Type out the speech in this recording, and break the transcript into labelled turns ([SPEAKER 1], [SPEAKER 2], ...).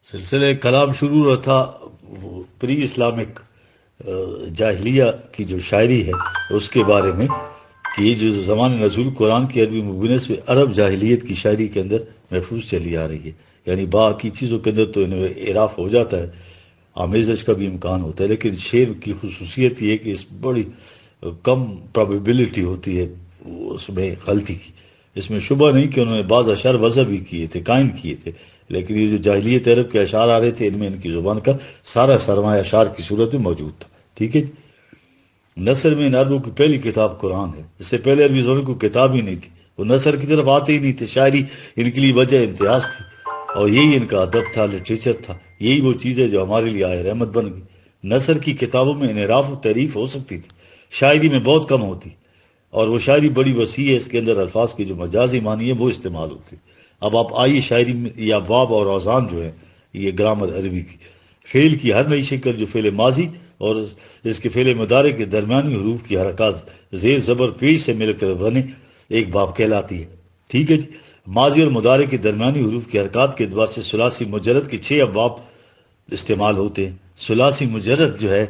[SPEAKER 1] سلسلہ کلام شروع ہوا تھا پری اسلامک جاہلیہ کی جو شاعری ہے اس کے بارے میں، کہ یہ جو زمان نزول قرآن کی عربی مبینہ میں عرب جاہلیت کی شاعری کے اندر محفوظ چلی آ رہی ہے. یعنی باقی چیزوں کے اندر تو انہیں اعراف ہو جاتا ہے، آمیزش کا بھی امکان ہوتا ہے، لیکن شعر کی خصوصیت یہ ہے کہ اس بڑی کم پرابیبلٹی ہوتی ہے اس میں غلطی کی. اس میں شبہ نہیں کہ انہوں نے بعض اشعار وضع بھی کیے تھے، قائم کیے تھے، لیکن یہ جو جاہلیت عرب کے اشعار آ رہے تھے ان میں ان کی زبان کا سارا سرمایہ اشعار کی صورت میں موجود تھا. ٹھیک ہے جی. نثر میں ان عربوں کی پہلی کتاب قرآن ہے. اس سے پہلے عربی زبان کو کتاب ہی نہیں تھی، وہ نثر کی طرف آتے ہی نہیں تھے. شاعری ان کے لیے وجہ امتیاز تھی، اور یہی ان کا ادب تھا، لٹریچر تھا. یہی وہ چیزیں جو ہمارے لیے آئے رحمت بن گئی. نثر کی کتابوں میں انحراف و تعریف ہو سکتی تھی، شاعری میں بہت کم ہوتی، اور وہ شاعری بڑی وسیع ہے، اس کے اندر الفاظ کی جو مجازی معنی ہے وہ استعمال ہوتی. اب آپ آئیے شاعری میں یا باب اور اوزان جو ہے، یہ گرامر عربی کی فعل کی ہر نئی شکل جو فعل ماضی اور اس کے فعل مضارع کے درمیانی حروف کی حرکات زیر زبر پیش سے مل کر بنے ایک باب کہلاتی ہے. ٹھیک ہے جی. ماضی اور مضارع کے درمیانی حروف کی حرکات کے اعتبار سے ثلاثی مجرد کے 6 ابواب استعمال ہوتے ہیں. ثلاثی مجرد جو ہے